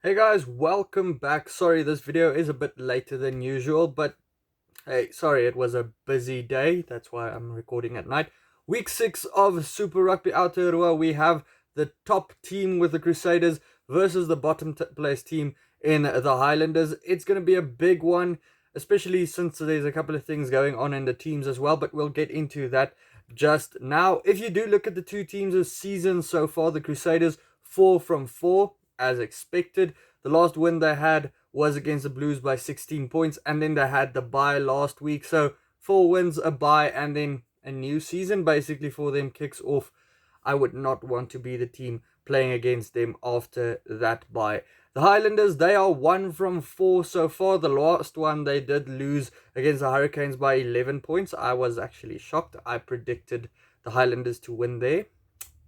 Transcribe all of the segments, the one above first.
Hey guys, welcome back. Sorry this video is a bit later than usual, but hey, sorry, it was a busy day. That's why I'm recording at night. Week 6 of Super Rugby Aotearoa, we have the top team with the Crusaders versus the bottom place team in the Highlanders. It's going to be a big one, especially since there's a couple of things going on in the teams as well, but we'll get into that just now. If you do look at the two teams this season so far, the Crusaders 4 from 4 as expected. The last win they had was against the Blues by 16 points, and then they had the bye last week. So 4 wins, a bye, and then a new season basically for them kicks off. I would not want to be the team playing against them after that bye. The Highlanders, they are 1 from 4 so far. The last one they did lose against the Hurricanes by 11 points. I was actually shocked. I predicted the Highlanders to win there.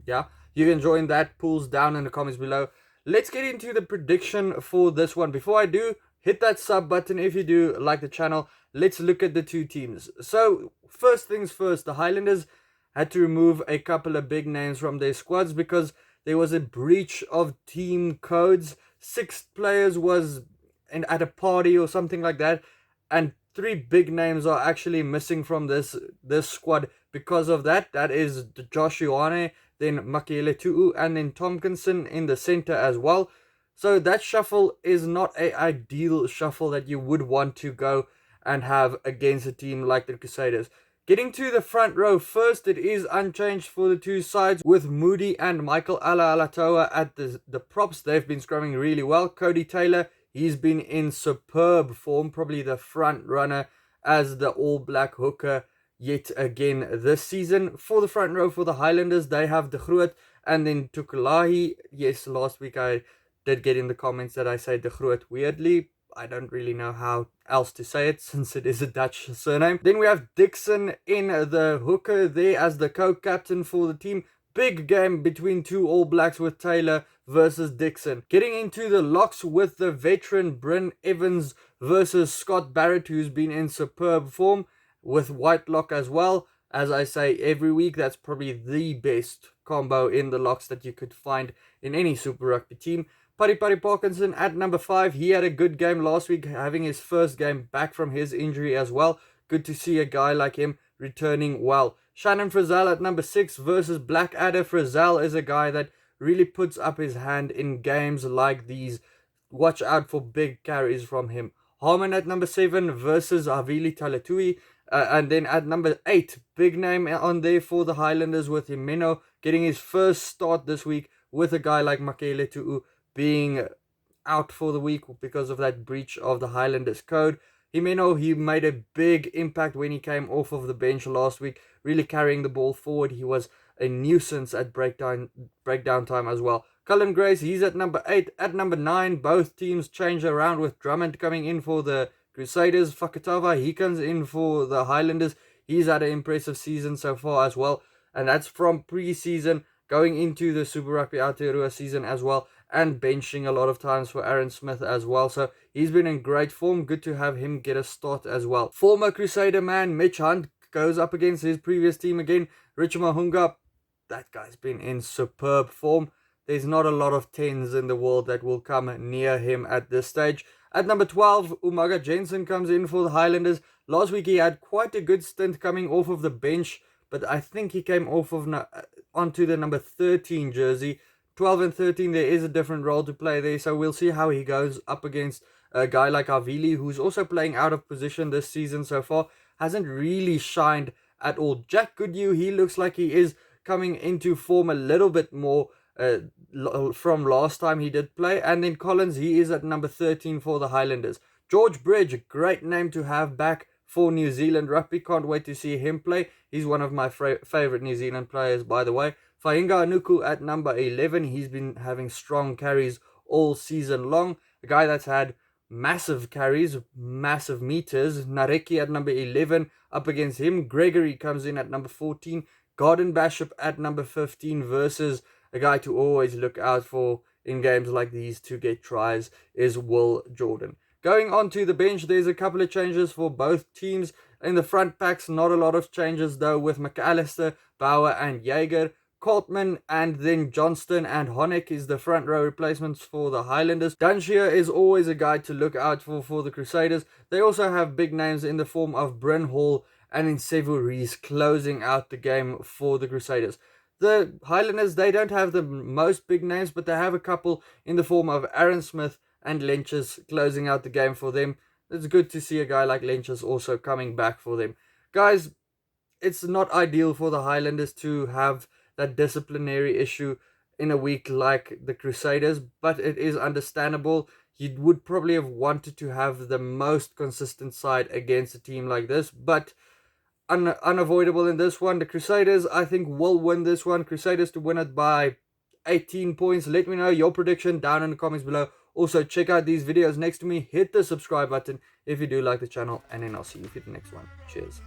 Yeah, you can join that. Pools down in the comments below. Let's get into the prediction for this one. Before I do, hit that sub button if you do like the channel. Let's look at the two teams. So, first things first, the Highlanders had to remove a couple of big names from their squads because there was a breach of team codes. 6 players was at a party or something like that, and 3 big names are actually missing from this squad because of that. That is Josh Ioane, then Makiele Tu'u, and then Tompkinson in the center as well. So that shuffle is not an ideal shuffle that you would want to go and have against a team like the Crusaders. Getting to the front row first, it is unchanged for the two sides with Moody and Michael Alatoa at the props. They've been scrumming really well. Cody Taylor, he's been in superb form, probably the front runner as the All Black hooker yet again this season. For the front row for the Highlanders, they have De Groot and then Tukulahi. Yes, last week I did get in the comments that I say De Groot weirdly. I don't really know how else to say it since it is a Dutch surname. Then we have Dixon in the hooker there as the co-captain for the team. Big game between two All Blacks with Taylor versus Dixon. Getting into the locks with the veteran Bryn Evans versus Scott Barrett, who's been in superb form, with Whitelock as well. As I say every week, that's probably the best combo in the locks that you could find in any Super Rugby team. Paddy Parkinson at number 5. He had a good game last week, having his first game back from his injury as well. Good to see a guy like him returning well. Shannon Frizzell at number 6 versus Blackadder. Frizzell is a guy that really puts up his hand in games like these. Watch out for big carries from him. Harmon at number 7 versus Havili Talatui. And then at number 8, big name on there for the Highlanders with Himeno getting his first start this week with a guy like Makiele Tu'u being out for the week because of that breach of the Highlanders code. Himeno, he made a big impact when he came off of the bench last week, really carrying the ball forward. He was a nuisance at breakdown time as well. Cullen Grace, he's at number 8. At number 9, both teams change around with Drummond coming in for the Crusaders. Fakatava, he comes in for the Highlanders. He's had an impressive season so far as well. And that's from pre-season going into the Super Rugby Aotearoa season as well, and benching a lot of times for Aaron Smith as well. So he's been in great form. Good to have him get a start as well. Former Crusader man Mitch Hunt goes up against his previous team again. Richard Mahunga, that guy's been in superb form. There's not a lot of 10s in the world that will come near him at this stage. At number 12, Umaga Jensen comes in for the Highlanders. Last week he had quite a good stint coming off of the bench, but I think he came off of onto the number 13 jersey. 12 and 13, there is a different role to play there, so we'll see how he goes up against a guy like Havili, who's also playing out of position this season so far. Hasn't really shined at all. Jack Goodyear, he looks like he is coming into form a little bit more from last time he did play. And then Collins, he is at number 13 for the Highlanders. George Bridge, great name to have back for New Zealand rugby. Can't wait to see him play. He's one of my favourite New Zealand players, by the way. Fainga Anuku at number 11. He's been having strong carries all season long. A guy that's had massive carries, massive meters. Nareki at number 11. Up against him, Gregory comes in at number 14. Garden Bishop at number 15 versus a guy to always look out for in games like these to get tries is Will Jordan. Going on to the bench, there's a couple of changes for both teams. In the front packs, not a lot of changes though, with McAllister, Bauer and Jaeger. Coltman, and then Johnston and Honeck is the front row replacements for the Highlanders. Dunshire is always a guy to look out for the Crusaders. They also have big names in the form of Bryn Hall and in Sevu Rees closing out the game for the Crusaders. The Highlanders, they don't have the most big names, but they have a couple in the form of Aaron Smith and Lentjes closing out the game for them. It's good to see a guy like Lentjes also coming back for them. Guys, it's not ideal for the Highlanders to have that disciplinary issue in a week like the Crusaders, but it is understandable. You would probably have wanted to have the most consistent side against a team like this, but unavoidable in this one. The Crusaders, I think, will win this one. Crusaders to win it by 18 points. Let me know your prediction down in the comments below. Also, check out these videos next to me. Hit the subscribe button if you do like the channel, and then I'll see you for the next one. Cheers.